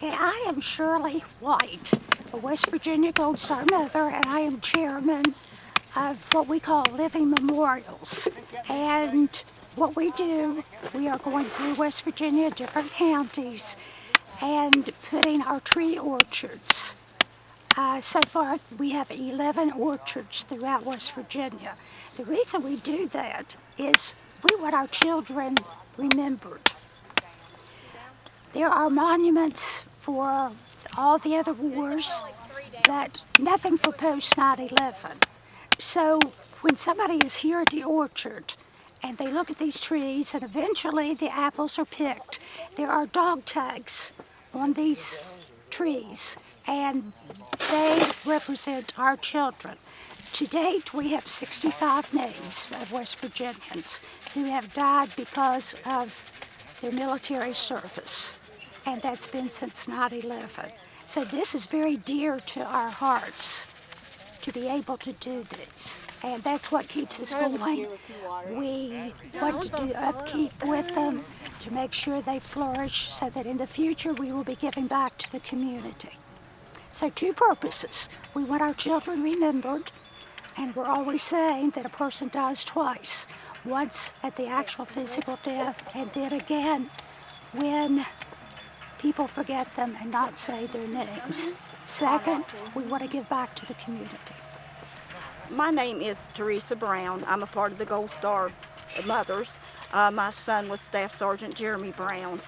Okay, I am Shirley White, a West Virginia Gold Star mother, and I am chairman of what we call Living Memorials. And what we do, we are going through West Virginia, different counties, and putting our tree orchards. So far, we have 11 orchards throughout West Virginia. The reason we do that is we want our children remembered. There are monuments for all the other wars, but nothing for post 9/11. So when somebody is here at the orchard and they look at these trees and eventually the apples are picked, there are dog tags on these trees and they represent our children. To date, we have 65 names of West Virginians who have died because of their military service, and that's been since 9/11. So this is very dear to our hearts to be able to do this, and that's what keeps us going. We want to do upkeep with them to make sure they flourish so that in the future we will be giving back to the community. So two purposes. We want our children remembered, and we're always saying that a person dies twice. Once at the actual physical death, and then again when people forget them and not say their names. Second, we want to give back to the community. My name is Teresa Brown. I'm a part of the Gold Star Mothers. My son was Staff Sergeant Jeremy Brown.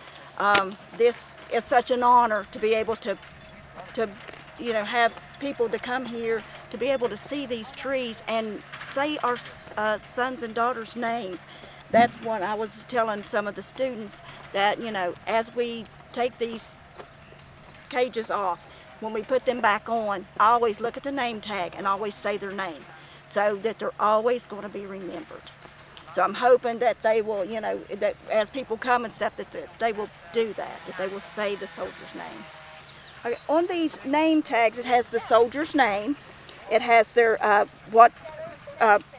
This is such an honor to be able to have people to come here to be able to see these trees and say our sons and daughters' names. That's what I was telling some of the students, that as we take these cages off, when we put them back on, I always look at the name tag and always say their name so that they're always going to be remembered. So I'm hoping that they will, that as people come and stuff, that they will do that they will say the soldier's name. Okay, on these name tags, it has the soldier's name. It has their what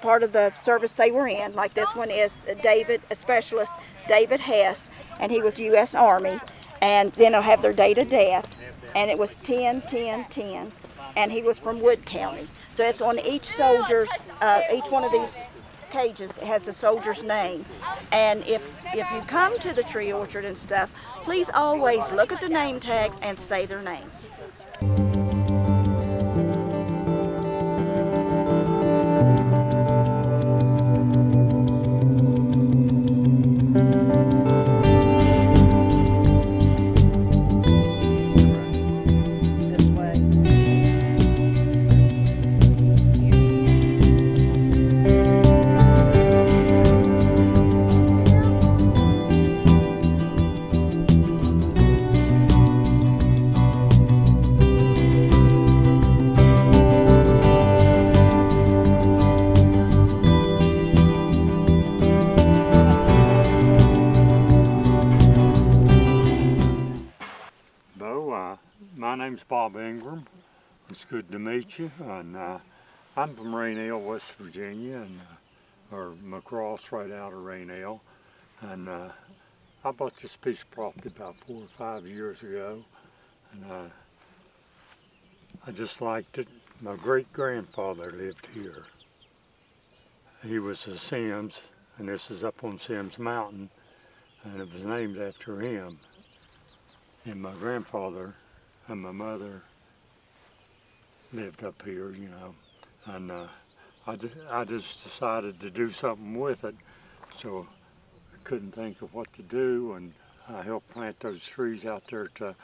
part of the service they were in. Like this one is David, a specialist, David Hess, and he was U.S. Army. And then they'll have their date of death, and it was 10/10/10, and he was from Wood County. So it's on each soldier's, each one of these cages has a soldier's name. And if you come to the tree orchard and stuff, please always look at the name tags and say their names. My name's Bob Ingram. It's good to meet you. And I'm from Rainelle, West Virginia, and or McCross, right out of Rainelle. And I bought this piece of property about 4 or 5 years ago, and I just liked it. My great-grandfather lived here. He was a Sims, and this is up on Sims Mountain, and it was named after him. And my grandfather and my mother lived up here, and I just decided to do something with it, so I couldn't think of what to do, and I helped plant those trees out there to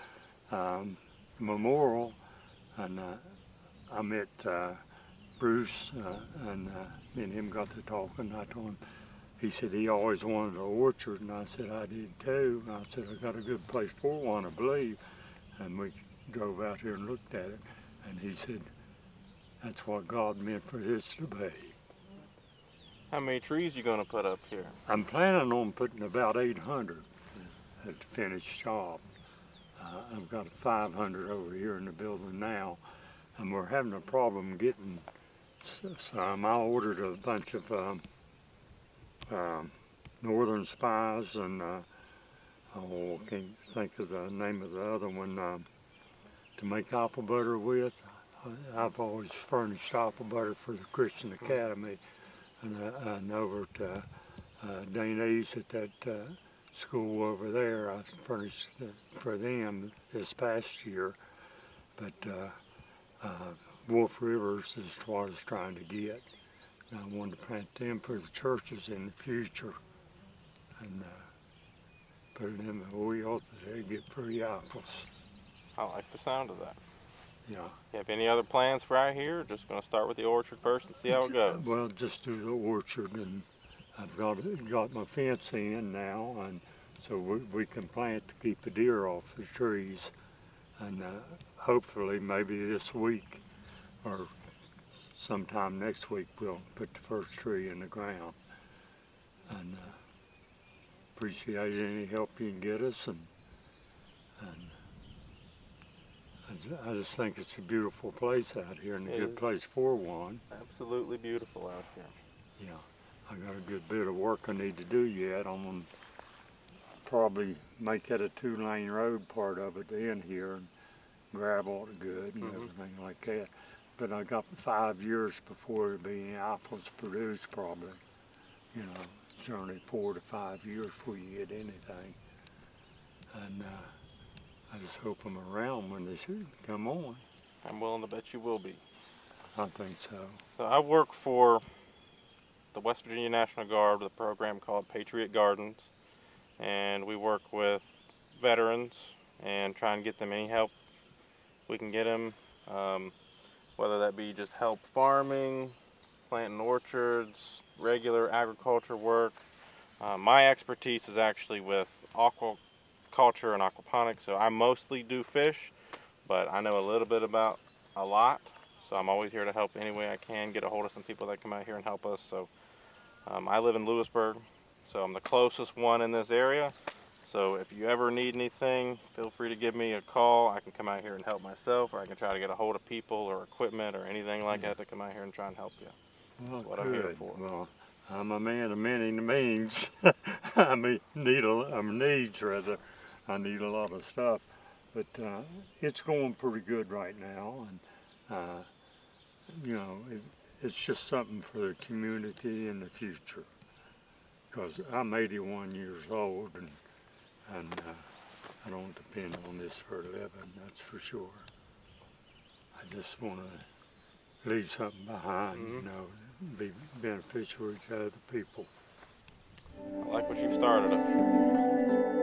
Memorial, and I met Bruce, and me and him got to talking. I told him, he said he always wanted an orchard, and I said I did too. And I said I got a good place for one, I believe. And we drove out here and looked at it, and he said that's what God meant for this to be. How many trees you gonna put up here? I'm planning on putting about 800 at the finished job. I've got 500 over here in the building now, and we're having a problem getting some. I ordered a bunch of northern spies and oh, I can't think of the name of the other one, to make apple butter with. I've always furnished apple butter for the Christian Academy, and over to Dane's at that school over there. I furnished for them this past year, but Wolf Rivers is what I was trying to get. And I wanted to plant them for the churches in the future, and put it in the wheel so they get free apples. I like the sound of that. Yeah. You have any other plans for out here? Or just going to start with the orchard first and see how it goes? Well, just do the orchard, and I've got my fence in now, and so we can plant to keep the deer off the trees, and hopefully maybe this week or sometime next week we'll put the first tree in the ground. And appreciate any help you can get us, and I just think it's a beautiful place out here, and a good place for one. Absolutely beautiful out here. Yeah, I got a good bit of work I need to do yet. I'm gonna probably make that a 2-lane road, part of it in here, and gravel it good and everything like that. But I got 5 years before there'll be any apples produced, probably. You know, journey 4 to 5 years before you get anything. And I just hope I'm around when they should come on. I'm willing to bet you will be. I think so. So I work for the West Virginia National Guard with a program called Patriot Gardens, and we work with veterans and try and get them any help we can get them, whether that be just help farming, planting orchards, regular agriculture work. My expertise is actually with aquaculture and aquaponics, so I mostly do fish, but I know a little bit about a lot, so I'm always here to help any way I can, get a hold of some people that come out here and help us. So I live in Lewisburg, so I'm the closest one in this area. So if you ever need anything, feel free to give me a call. I can come out here and help myself, or I can try to get a hold of people or equipment or anything like that to come out here and try and help you. Well, That's what good. I'm here for. Well, I'm a man of many means. I mean, needs rather. I need a lot of stuff, but it's going pretty good right now, and you know, it's just something for the community in the future. Because I'm 81 years old, and I don't depend on this for a living, that's for sure. I just want to leave something behind, you know, be beneficial to other people. I like what you've started up here.